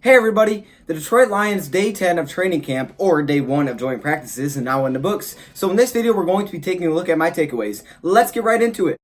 Hey everybody, the Detroit Lions day 10 of training camp, or day 1 of joint practices, is now in the books. So in this video, we're going to be taking a look at my takeaways. Let's get right into it.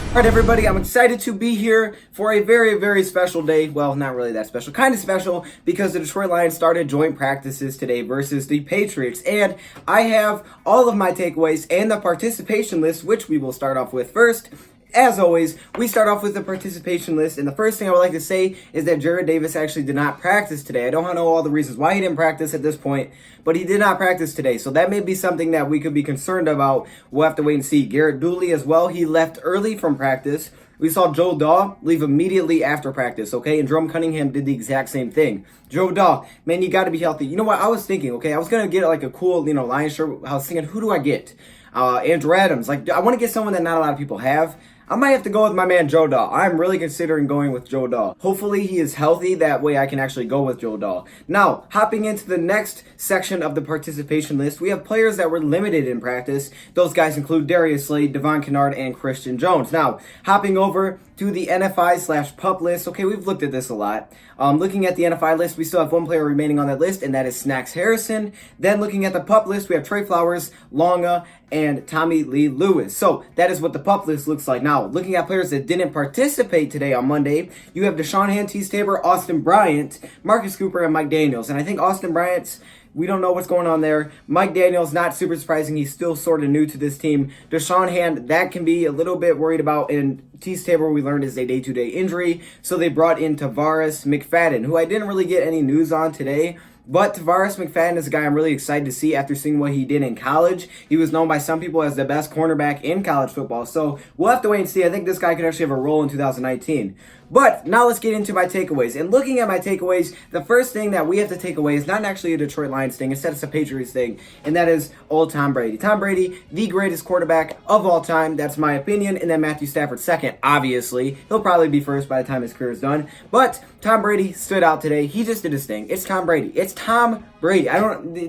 Alright everybody, I'm excited to be here for a very special day. Well, not really that special, kind of special, because the Detroit Lions started joint practices today versus the Patriots. And I have all of my takeaways and the participation list, which we will start off with first. As always, we start off with the participation list, and the first thing I would like to say is that Jared Davis actually did not practice today. I don't know all the reasons why he didn't practice at this point, but he did not practice today, so that may be something that we could be concerned about. We'll have to wait and see. Garrett Dooley as well, he left early from practice. We saw Joe Daw leave immediately after practice, okay? And Jerome Cunningham did the exact same thing. Joe Daw, man, you got to be healthy. You know what? I was thinking, okay, I was going to get like a cool, Lions shirt. I was thinking, who do I get? Andrew Adams. Like, I want to get someone that not a lot of people have. I might have to go with my man Joe Daw. I'm really considering going with Joe Daw. Hopefully he is healthy. That way I can actually go with Joe Daw. Now, hopping into the next section of the participation list, we have players that were limited in practice. Those guys include Darius Slade, Devon Kennard, and Christian Jones. Now, hopping over to the NFI/PUP list. Okay, we've looked at this a lot. Looking at the NFI list, we still have one player remaining on that list, and that is Snacks Harrison. Then looking at the PUP list, we have Trey Flowers, Longa, and Tommy Lee Lewis. So that is what the PUP list looks like. Now, looking at players that didn't participate today on Monday, you have Deshaun Tease Tabor, Austin Bryant, Marcus Cooper, and Mike Daniels. And I think Austin Bryant's, we don't know what's going on there. Mike Daniels, not super surprising. He's still sort of new to this team. Deshaun Hand, that can be a little bit worried about. And Tease Tabor, we learned, is a day-to-day injury. So they brought in Tavares McFadden, who I didn't really get any news on today. But Tavares McFadden is a guy I'm really excited to see after seeing what he did in college. He was known by some people as the best cornerback in college football. So we'll have to wait and see. I think this guy could actually have a role in 2019. But now let's get into my takeaways. And looking at my takeaways, the first thing that we have to take away is not actually a Detroit Lions thing. Instead, it's a Patriots thing. And that is old Tom Brady. Tom Brady, the greatest quarterback of all time. That's my opinion. And then Matthew Stafford second, obviously. He'll probably be first by the time his career is done. But Tom Brady stood out today. He just did his thing. It's Tom Brady. It's Tom Brady.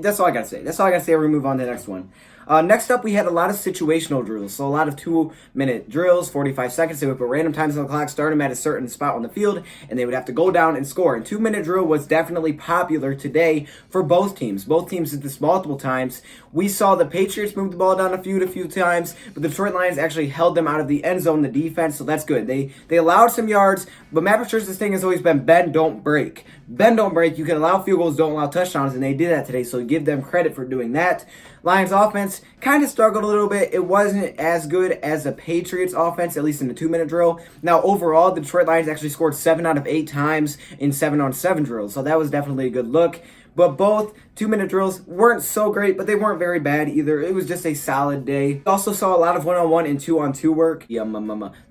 That's all I got to say. That's all I got to say. We'll move on to the next one. Next up, we had a lot of situational drills. So a lot of 2-minute drills, 45 seconds. They would put random times on the clock, start them at a certain spot on the field, and they would have to go down and score. And 2-minute drill was definitely popular today for both teams. Both teams did this multiple times. We saw the Patriots move the ball down a few times, but the Detroit Lions actually held them out of the end zone, the defense, so that's good. They allowed some yards, but Matt Patricia's thing has always been bend, don't break. Bend, don't break. You can allow field goals, don't allow touchdowns, and they did that today, so give them credit for doing that. Lions offense kind of struggled a little bit. It wasn't as good as the Patriots offense, at least in the 2-minute drill. Now, overall, the Detroit Lions actually scored 7 out of 8 times in 7-on-7 drills, so that was definitely a good look. But both 2-minute drills weren't so great, but they weren't very bad either. It was just a solid day. Also saw a lot of 1-on-1 and 2-on-2 work.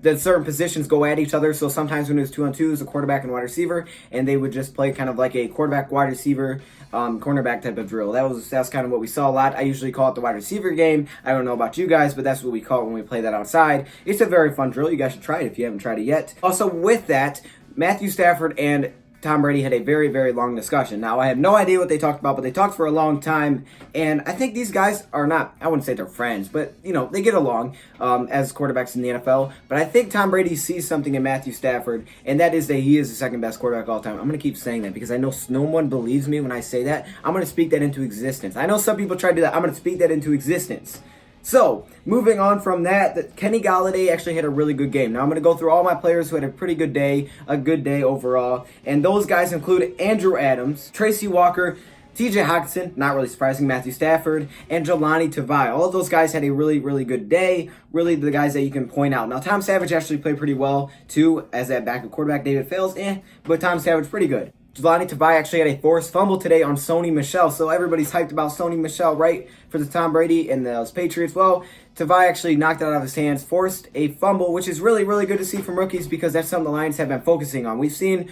That certain positions go at each other. So sometimes when it was 2-on-2, it was a quarterback and wide receiver, and they would just play kind of like a quarterback, wide receiver, cornerback type of drill. That was kind of what we saw a lot. I usually call it the wide receiver game. I don't know about you guys, but that's what we call it when we play that outside. It's a very fun drill. You guys should try it if you haven't tried it yet. Also, with that, Matthew Stafford and Tom Brady had a very long discussion. Now, I have no idea what they talked about, but they talked for a long time, and I think these guys are not, I wouldn't say they're friends, but, they get along as quarterbacks in the NFL, but I think Tom Brady sees something in Matthew Stafford, and that is that he is the second best quarterback of all time. I'm going to keep saying that because I know no one believes me when I say that. I'm going to speak that into existence. I know some people try to do that. I'm going to speak that into existence. So, moving on from that, Kenny Golladay actually had a really good game. Now, I'm going to go through all my players who had a pretty good day, a good day overall. And those guys include Andrew Adams, Tracy Walker, TJ Hockenson, not really surprising, Matthew Stafford, and Jelani Tavai. All of those guys had a really good day. Really the guys that you can point out. Now, Tom Savage actually played pretty well, too, as that backup quarterback. David Fales, but Tom Savage pretty good. Jelani Tavai actually had a forced fumble today on Sony Michel, so everybody's hyped about Sony Michel, right, for the Tom Brady and the Patriots. Well, Tavai actually knocked it out of his hands, forced a fumble, which is really good to see from rookies because that's something the Lions have been focusing on. We've seen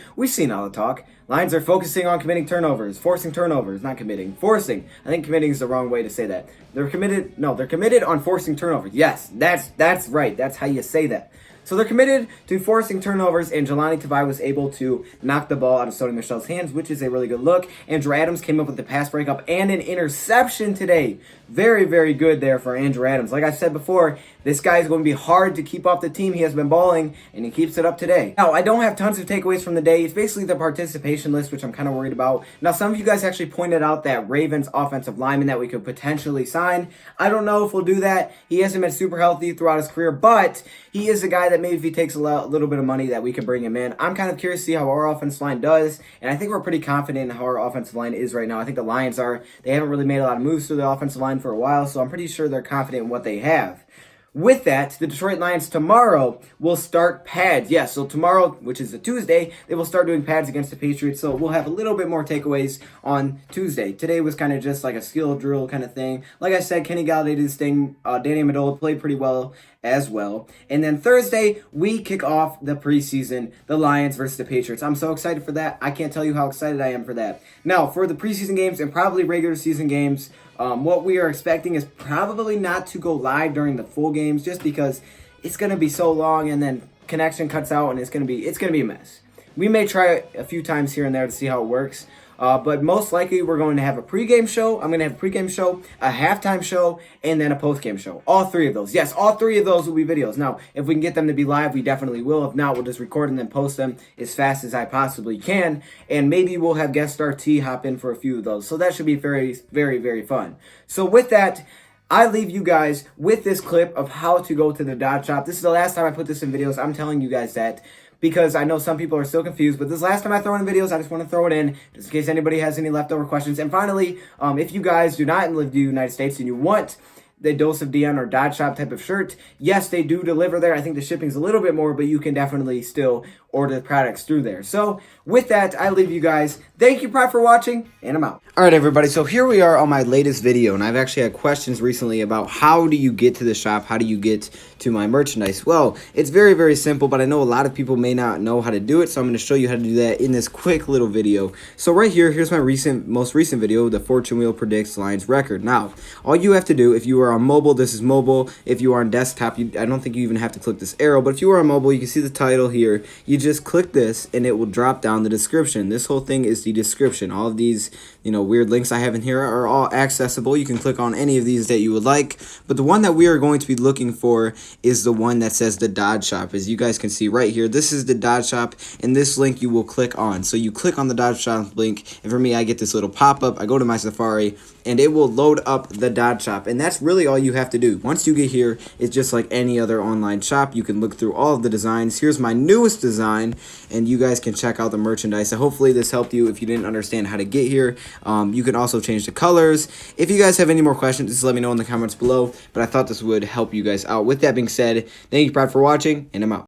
all the talk. Lions are focusing on committing turnovers, forcing turnovers, not committing, forcing. I think committing is the wrong way to say that. They're committed on forcing turnovers. Yes, that's right. That's how you say that. So they're committed to forcing turnovers, and Jelani Tavai was able to knock the ball out of Sony Michel's hands, which is a really good look. Andrew Adams came up with the pass breakup and an interception today. Very good there for Andrew Adams. Like I said before, This guy is going to be hard to keep off the team. He has been balling, and he keeps it up today. Now, I don't have tons of takeaways from the day. It's basically the participation list, which I'm kind of worried about. Now, some of you guys actually pointed out that Ravens offensive lineman that we could potentially sign. I don't know if we'll do that. He hasn't been super healthy throughout his career, but he is a guy that maybe if he takes a little bit of money that we could bring him in. I'm kind of curious to see how our offensive line does, and I think we're pretty confident in how our offensive line is right now. I think the Lions are. They haven't really made a lot of moves to the offensive line for a while, so I'm pretty sure they're confident in what they have. With that, the Detroit Lions tomorrow will start pads. Yes, so tomorrow, which is a Tuesday, they will start doing pads against the Patriots. So we'll have a little bit more takeaways on Tuesday. Today was kind of just like a skill drill kind of thing. Like I said, Kenny Galladay did his thing. Danny Amendola played pretty well as well. And then Thursday, we kick off the preseason, the Lions versus the Patriots. I'm so excited for that. I can't tell you how excited I am for that. Now, for the preseason games and probably regular season games, what we are expecting is probably not to go live during the full games just because it's going to be so long and then connection cuts out and it's going to be a mess. We may try it a few times here and there to see how it works. But most likely we're going to have a pregame show. I'm going to have a pregame show, a halftime show, and then a postgame show. All three of those. Yes, all three of those will be videos. Now, if we can get them to be live, we definitely will. If not, we'll just record and then post them as fast as I possibly can. And maybe we'll have guest star T hop in for a few of those. So that should be very, very, very fun. So with that, I leave you guys with this clip of how to go to the Dodge Shop. This is the last time I put this in videos. I'm telling you guys that, because I know some people are still confused, but this last time I throw in videos, I just want to throw it in just in case anybody has any leftover questions. And finally, if you guys do not live in the United States and you want the DoseOfDion or Dodge Shop type of shirt, yes, they do deliver there. I think the shipping's a little bit more, but you can definitely still order the products through there. So with that, I leave you guys. Thank you, Pride, for watching, and I'm out. All right, everybody. So here we are on my latest video, and I've actually had questions recently about how do you get to the shop? How do you get to my merchandise? Well, it's very, very simple, but I know a lot of people may not know how to do it, so I'm going to show you how to do that in this quick little video. So right here, here's my most recent video, the Fortune Wheel Predicts Lions Record. Now, all you have to do, if you are on mobile, this is mobile. If you are on desktop, I don't think you even have to click this arrow, but if you are on mobile, you can see the title here. You just click this, and it will drop down the description. This whole thing is the description. All of these, weird links I have in here are all accessible. You can click on any of these that you would like, but the one that we are going to be looking for is the one that says the Dodge Shop. As you guys can see right here, this is the Dodge Shop, and this link you will click on. So you click on the Dodge Shop link, and for me, I get this little pop-up. I go to my Safari, and it will load up the Dodge Shop, and that's really all you have to do. Once you get here, it's just like any other online shop. You can look through all of the designs. Here's my newest design, and you guys can check out the merchandise. So hopefully this helped you if you didn't understand how to get here. You can also change the colors. If you guys have any more questions, just let me know in the comments below, but I thought this would help you guys out. With that being said, thank you, Pride, for watching, and I'm out.